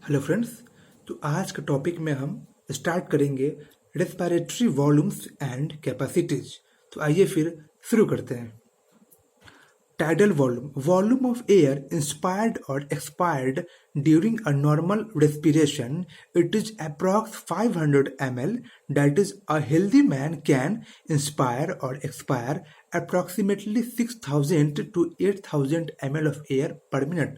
Hello friends. तो आज के टॉपिक में हम स्टार्ट करेंगे रेस्पिरेटरी वॉल्यूम्स एंड कैपेसिटीज। तो आइए फिर शुरू करते हैं। Tidal volume, volume of air inspired और expired during a normal respiration. It is approx 500 ml. That is a healthy man can inspire और expire approximately 6000 to 8000 ml of air per minute.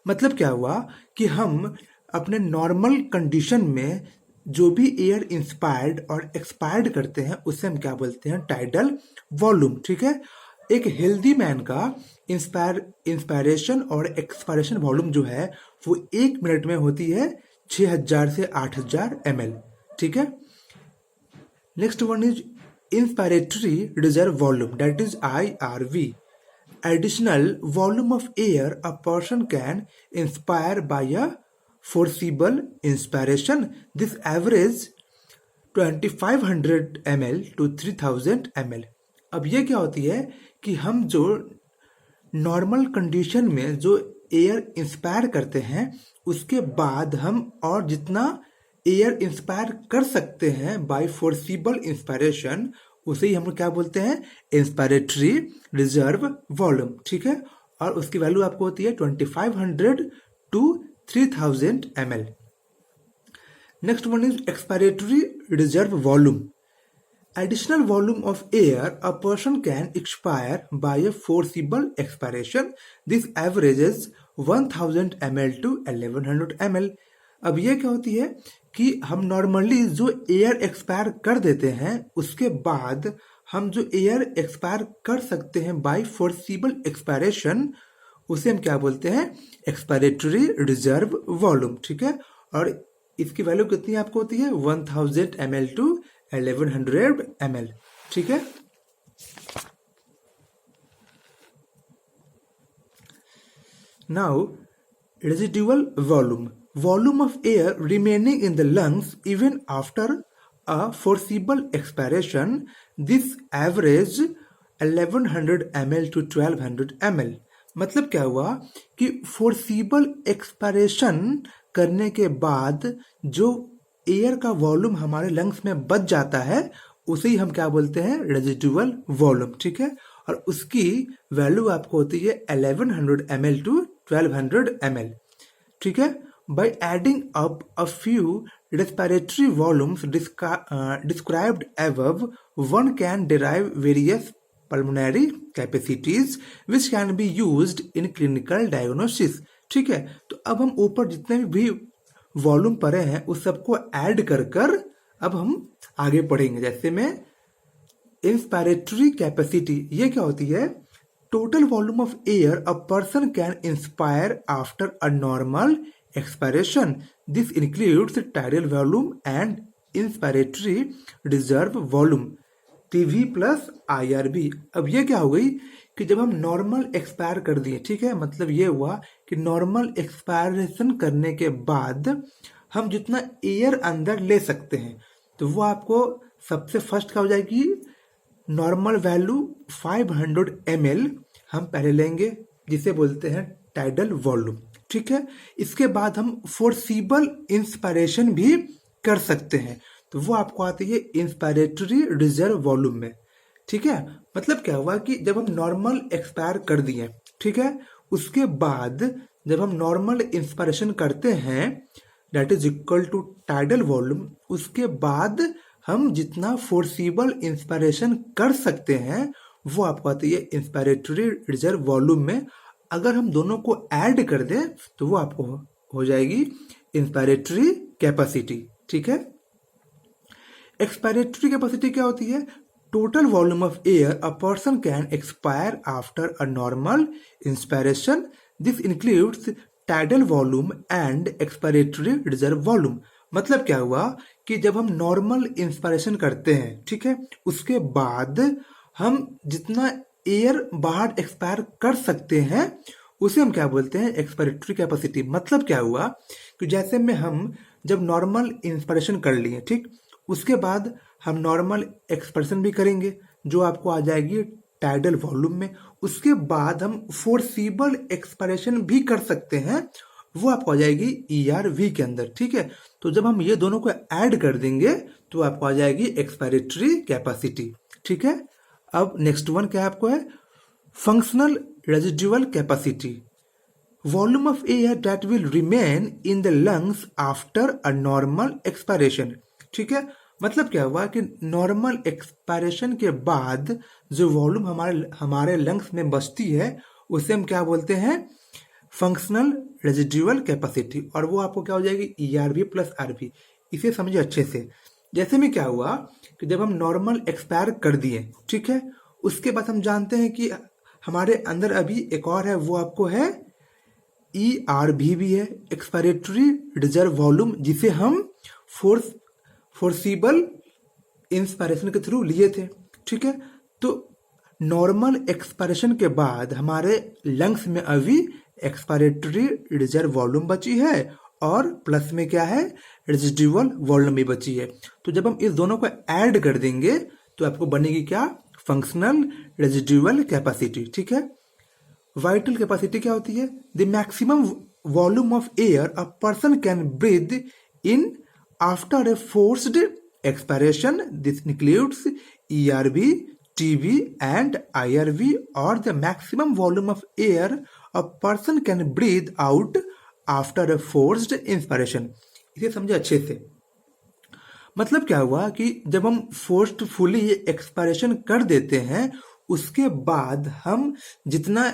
मतलब क्या हुआ कि हम अपने नॉर्मल कंडीशन में जो भी एयर इंस्पायर्ड और एक्सपायर्ड करते हैं उसे हम क्या बोलते हैं? Tidal volume. ठीक है। एक हेल्दी मैन का इंस्पायरेशन और एक्सपायरेशन वॉल्यूम जो है वो 1 मिनट में होती है 6000 से 8000 ml। ठीक है। Next one is inspiratory reserve volume, that is IRV. Additional volume of air a person can inspire by a forcible inspiration. This average 2500 ml to 3000 ml. अब ये क्या होती है कि हम जो नॉर्मल कंडीशन में जो एयर इंस्पायर करते हैं उसके बाद हम और जितना एयर इंस्पायर कर सकते हैं बाय फोर्सिबल इंस्पायरेशन उसे ही हम लोग क्या बोलते हैं? Inspiratory reserve volume. ठीक है। और उसकी वैल्यू आपको होती है 2500 to 3000 ml. Next one is expiratory reserve volume. Additional volume of air a person can expire by a forcible expiration. This averages 1000 ml to 1100 ml. अब ये क्या होती है कि हम नॉर्मली जो एयर एक्सपायर कर देते हैं उसके बाद हम जो एयर एक्सपायर कर सकते हैं बाय फोर्सिबल एक्सपायरेशन उसे हम क्या बोलते हैं? Expiratory reserve volume. ठीक है। और इसकी वैल्यू कितनी आपको होती है? 1000 ml to 1100 ml। ठीक है। Now residual volume, volume of air remaining in the lungs even after a forcible expiration. This average 1100 ml to 1200 ml. मतलब क्या हुआ कि फोर्सिबल एक्सपायरेशन करने के बाद जो एयर का वॉल्यूम हमारे लंग्स में बच जाता है उसे ही हम क्या बोलते हैं? Residual volume. ठीक है। और उसकी वैल्यू आपको होती है 1100 ml to 1200 ml। ठीक है। By adding up a few respiratory volumes described above, one can derive various pulmonary capacities which can be used in clinical diagnosis. ठीक है। तो अब हम ऊपर जितने भी वॉल्यूम पढ़े हैं उस सबको ऐड कर कर अब हम आगे पढ़ेंगे। जैसे में इंस्पायरेटरी कैपेसिटी, ये क्या होती है? Total volume of air a person can inspire after a normal expiration. This includes tidal volume and inspiratory reserve volume, TV plus IRB. अब ये क्या हो गई कि जब हम नॉर्मल एक्सपायर कर दिए, ठीक है, मतलब ये हुआ कि नॉर्मल एक्सपायरेशन करने के बाद हम जितना एयर अंदर ले सकते हैं तो वो आपको सबसे फर्स्ट क्या हो जाएगी? नॉर्मल वैल्यू 500 ml हम पहले लेंगे जिसे बोलते हैं टाइडल वॉल्यूम। ठीक है। इसके बाद हम फोर्सिबल इंस्पायरेशन भी कर सकते हैं तो वो आपको आती है इंस्पायरेटरी रिजर्व वॉल्यूम में। ठीक है। मतलब क्या हुआ कि जब हम नॉर्मल एक्सपायर कर दिए, ठीक है, उसके बाद जब हम नॉर्मल इंस्पायरेशन करते हैं that is equal to tidal volume, उसके बाद हम जितना फोर्सिबल इंस्पायरेशन कर सकते हैं वो आपको आती है इंस्पायरेटरी रिजर्व वॉल्यूम में। अगर हम दोनों को ऐड कर दें तो वो आपको हो जाएगी इंस्पायरेटरी कैपेसिटी। ठीक है। एक्सपायरेटरी कैपेसिटी क्या होती है? Total volume of air a person can expire after a normal inspiration. This includes tidal volume and expiratory reserve volume. मतलब क्या हुआ कि जब हम नॉर्मल इंस्पायरेशन करते हैं, ठीक है, उसके बाद हम जितना एयर बाहर एक्सपायर कर सकते हैं उसे हम क्या बोलते हैं? Expiratory capacity. मतलब क्या हुआ कि जैसे में हम जब नॉर्मल इंस्पायरेशन कर लिए, ठीक, उसके बाद हम नॉर्मल एक्सपायरेशन भी करेंगे जो आपको आ जाएगी टाइडल वॉल्यूम में। उसके बाद हम फोर्सिबल एक्सपायरेशन भी कर सकते हैं, वो आपको आ जाएगी ERV के अंदर, ठीक है। तो जब हम ये दोनों को ऐड कर देंगे तो आपको आ जाएगी एक्सपायरेटरी कैपेसिटी, ठीक है। अब नेक्स्ट वन क्या आपको है, functional residual capacity, volume of air that will remain in the lungs after a normal expiration, ठीक है। मतलब क्या हुआ कि नॉर्मल एक्सपायरेशन के बाद जो वॉल्यूम हमारे लंग्स में बचती है उसे हम क्या बोलते हैं, फंक्शनल रेजिडुअल कैपेसिटी, और वो आपको क्या हो जाएगी ERV प्लस RV। इसे समझिए अच्छे से। जैसे में क्या हुआ कि जब हम नॉर्मल एक्सपायर कर दिए, ठीक है, उसके बाद हम जानते हैं कि हमारे अंदर अभी एक और है, वो आपको है ERV भी है, एक्सपायरेटरी रिजर्व वॉल्यूम, जिसे हम फोर्सिबल इंस्पायरेशन के थ्रू लिए थे, ठीक है। तो नॉर्मल एक्सपायरेशन के बाद हमारे लंग्स में अभी एक्सपायरेटरी रिजर्व वॉल्यूम बची है और प्लस में क्या है, रेजिडुअल वॉल्यूम भी बची है। तो जब हम इस दोनों को ऐड कर देंगे तो आपको बनेगी क्या, फंक्शनल रेजिडुअल कैपेसिटी, ठीक है। वाइटल कैपेसिटी क्या होती है, the maximum volume of air a person can breathe in after a forced expiration. This includes ERV, TB and IRV, or the maximum volume of air a person can breathe out after a forced inspiration. इसे समझे अच्छे से। मतलब क्या हुआ कि जब हम फोर्सफुली एक्सपायरेशन कर देते हैं उसके बाद हम जितना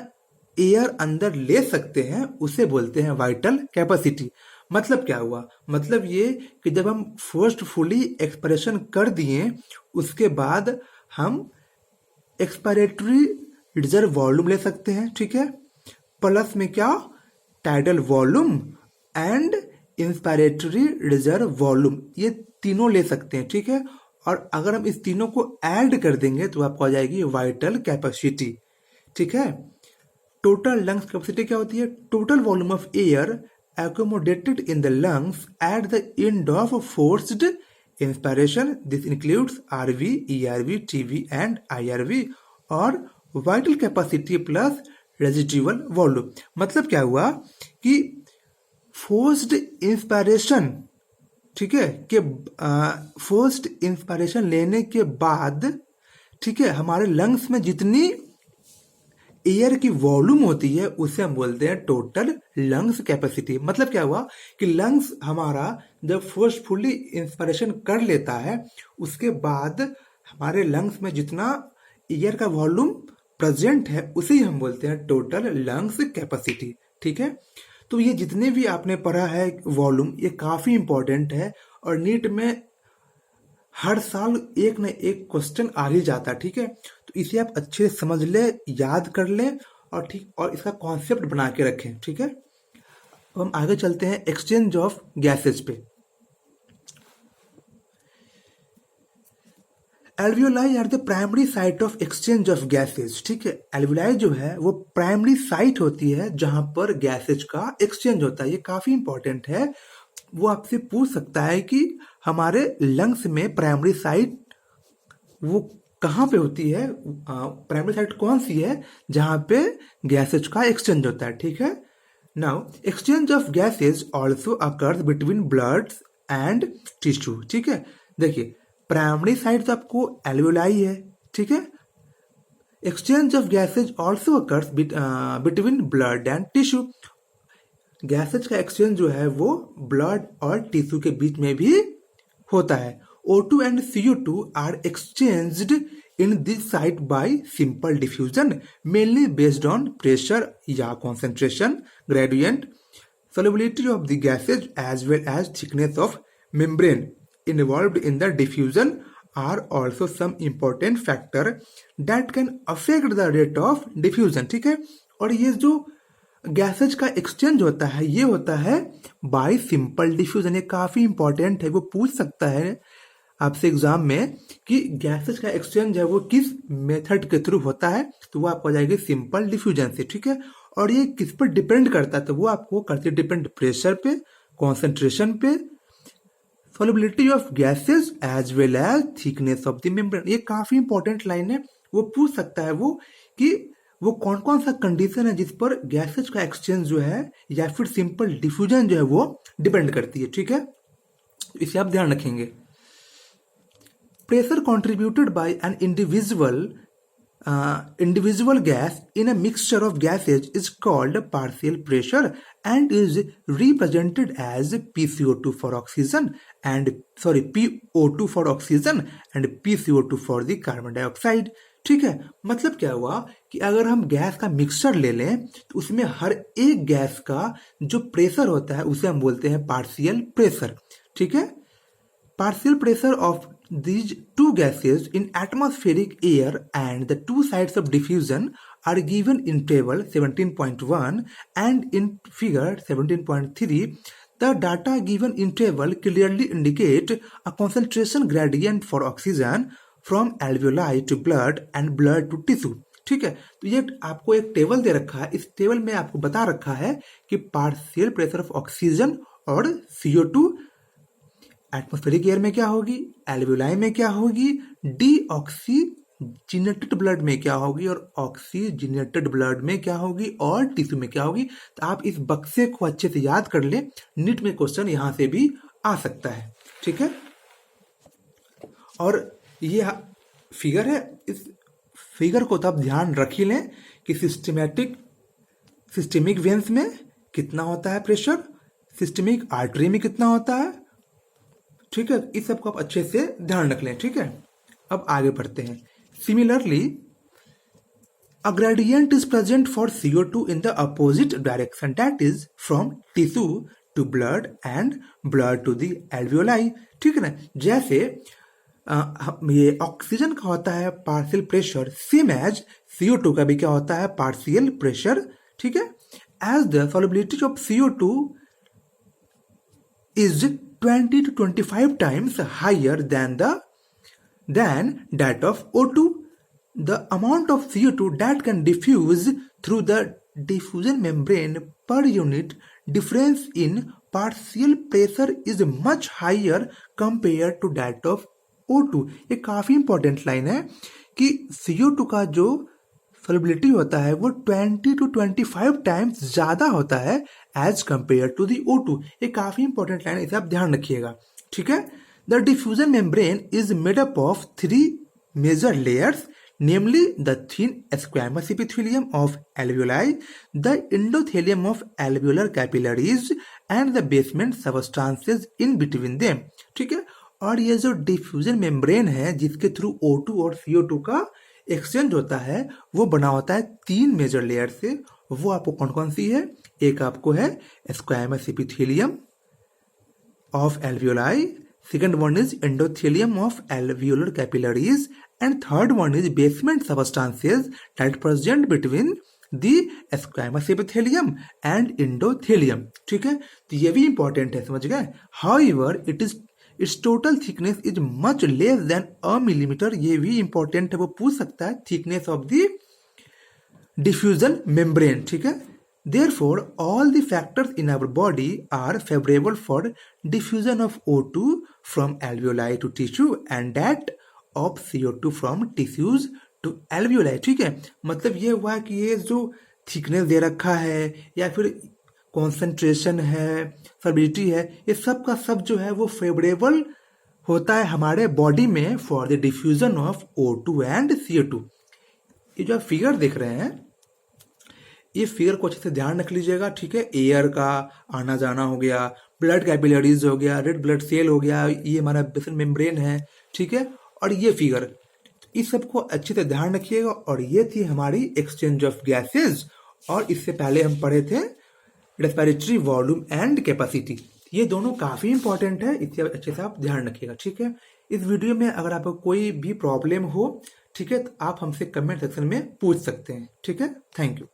एयर अंदर ले सकते हैं उसे बोलते हैं वाइटल कैपेसिटी। मतलब क्या हुआ, मतलब ये कि जब हम फोर्सफुली एक्सपायरेशन कर दिए उसके बाद हम एक्सपायरेटरी रिजर्व वॉल्यूम ले सकते हैं, ठीक है, प्लस में क्या, tidal volume and inspiratory reserve volume, ये तीनों ले सकते हैं, ठीक है। और अगर हम इस तीनों को ऐड कर देंगे तो आपको आ जाएगी वाइटल कैपेसिटी, ठीक है। टोटल लंग्स कैपेसिटी क्या होती है, total volume of air accommodated in the lungs at the end of forced inspiration. This includes RV, ERV, TB and IRV और vital capacity plus residual volume। मतलब क्या हुआ कि forced inspiration, ठीक है, कि forced inspiration लेने के बाद, ठीक है, हमारे लंग्स में जितनी एयर की वॉल्यूम होती है उसे हम बोलते हैं टोटल लंग्स कैपेसिटी। मतलब क्या हुआ कि लंग्स हमारा जब फोर्सफुली इंस्पिरेशन कर लेता है उसके बाद हमारे लंग्स में जितना एयर का वॉल्यूम प्रेजेंट है उसे ही हम बोलते हैं टोटल लंग्स कैपेसिटी, ठीक है। तो ये जितने भी आपने पढ़ा है वॉल्यूम, ये काफी इंपॉर्टेंट है और नीट में हर साल एक न एक क्वेश्चन आ ही जाता है, ठीक है। तो इसे आप अच्छे से समझ ले, याद कर ले और ठीक, और इसका कॉन्सेप्ट बना के रखें, ठीक है। अब हम आगे चलते हैं एक्सचेंज ऑफ गैसेज पे। Alveoli are the primary site of exchange of gases, ठीक है। एल्वियोलाई जो है वो प्राइमरी साइट होती है जहां पर गैसेज का एक्सचेंज होता है। ये काफी इंपॉर्टेंट है। वो आपसे पूछ सकता है कि हमारे लंग्स में प्राइमरी साइट वो कहाँ पे होती है, प्राइमरी साइट कौन सी है जहां पे गैसेज का एक्सचेंज होता है, ठीक है। Now exchange of gases also occurs between blood and tissue, ठीक है। देखिए प्राइमरी साइट तो आपको एल्वियोलाई है, ठीक है। Exchange of gases also occurs between blood and tissue. Gases का एक्सचेंज जो है वो ब्लड और टिश्यू के बीच में भी होता है। O2 and CO2 are exchanged in this site by simple diffusion, mainly based on pressure या concentration gradient, solubility of the gases as well as thickness of membrane involved in the diffusion are also some important factor that can affect the rate of diffusion, ठीक है। और ये जो gases का exchange होता है ये होता है बाय सिंपल डिफ्यूजन। ये काफी इंपॉर्टेंट है, वो पूछ सकता है आपसे एग्जाम में कि गैसेज का एक्सचेंज है वो किस मेथड के थ्रू होता है, तो वो आपको आ जाएगी सिंपल डिफ्यूजन से, ठीक है। और ये किस पर डिपेंड करता है, तो वो आपको करती है डिपेंड प्रेशर पे, कॉन्सेंट्रेशन पे, solubility of gases as well as thickness of the membrane. ये काफी इंपॉर्टेंट लाइन है, वो पूछ सकता है वो कि वो कौन कौन सा कंडीशन है जिस पर गैसेज का एक्सचेंज जो है या फिर सिंपल डिफ्यूजन जो है वो डिपेंड करती है, ठीक है। इसे आप ध्यान रखेंगे। Pressure contributed by an individual gas in a mixture of gases is called partial pressure and is represented as PCO2 for oxygen and PO2 for oxygen and PCO2 for the carbon dioxide। ठीक है, मतलब क्या हुआ कि अगर हम gas का mixture ले लें तो उसमें हर एक गैस का जो प्रेशर होता है उसे हम बोलते हैं पार्शियल प्रेशर, ठीक है। Partial pressure of these two gases in atmospheric air and the two sides of diffusion are given in table 17.1 and in figure 17.3. The data given in table clearly indicate a concentration gradient for oxygen from alveoli to blood and blood to tissue। ठीक है, तो ये आपको एक table दे रखा है। इस table में आपको बता रखा है कि पार्शियल प्रेशर ऑफ ऑक्सीजन और CO2 एटमॉस्फेरिक एयर में क्या होगी, एल्वियोलाई में क्या होगी, डीऑक्सीजनेटेड ब्लड में क्या होगी और ऑक्सीजनेटेड ब्लड में क्या होगी और टिश्यू में क्या होगी। तो आप इस बक्से को अच्छे से याद कर लें, नीट में क्वेश्चन यहां से भी आ सकता है, ठीक है। और ये फिगर है, इस फिगर को तो आप ध्यान रख ही लें कि सिस्टेमिक वेन्स में कितना होता है प्रेशर, सिस्टेमिक आर्टरी में कितना होता है, ठीक है। इस सबको आप अच्छे से ध्यान रख लें, ठीक है। अब आगे बढ़ते हैं। Similarly a gradient is present for CO2 in the opposite direction, that is from tissue to blood and blood to the alveoli, ठीक है ना। जैसे ये ऑक्सीजन का होता है partial pressure, same as CO2 का भी क्या होता है पार्शियल प्रेशर, ठीक है। As the solubility of CO2 is 20 to 25 times higher than that of O2. The amount of CO2 that can diffuse through the diffusion membrane per unit difference in partial pressure is much higher compared to that of O2। ये काफी important line है कि CO2 का जो solubility होता है वो 20 to 25 times ज्यादा होता है as compare to the O2। ये काफी इंपॉर्टेंट लाइन है, इसे आप ध्यान रखिएगा, ठीक है। The diffusion membrane is made up of 3 major layers, namely the thin squamous epithelium of alveoli, the endothelium of alveolar capillaries and the basement substances in between them, ठीक है। और ये जो डिफ्यूजन मेम्ब्रेन है जिसके थ्रू O2 और CO2 का exchange होता है वो बना होता है 3 मेजर लेयर से। वो आपको कौन कौन सी है, एक आपको है squamous epithelium of alveoli, second one is endothelium of alveolar capillaries and third one is basement substances that present between the squamous epithelium and endothelium, ठीक है। तो ये भी इंपॉर्टेंट है, समझ गए। However its total thickness is much less than a millimeter। ये भी इंपॉर्टेंट है, वो पूछ सकता है thickness of the diffusion membrane, ठीक है। Therefore all the factors in our body are favorable for diffusion of O2 from alveoli to tissue and that of CO2 from tissues to alveoli, ठीक है। मतलब ये हुआ कि ये जो थिकनेस दे रखा है या फिर कॉन्सेंट्रेशन है, सॉल्युबिलिटी है, ये सब का सब जो है वो फेवरेबल होता है हमारे बॉडी में for the diffusion of O2 and CO2। ये जो आप फिगर देख रहे हैं, ये फिगर को अच्छे से ध्यान रख लीजिएगा, ठीक है। एयर का आना जाना हो गया, ब्लड कैपिलरीज हो गया, रेड ब्लड सेल हो गया, ये हमारा बेसल मेम्ब्रेन है, ठीक है। और ये फिगर, इस सबको अच्छे से ध्यान रखिएगा। और ये थी हमारी एक्सचेंज ऑफ गैसेज, और इससे पहले हम पढ़े थे रेस्पिरेटरी वॉल्यूम एंड कैपेसिटी। ये दोनों काफी इंपॉर्टेंट है, इसे अच्छे से आप ध्यान रखिएगा, ठीक है। इस वीडियो में अगर आपको कोई भी प्रॉब्लम हो, ठीक है, तो आप हमसे कमेंट सेक्शन में पूछ सकते हैं, ठीक है। Thank you.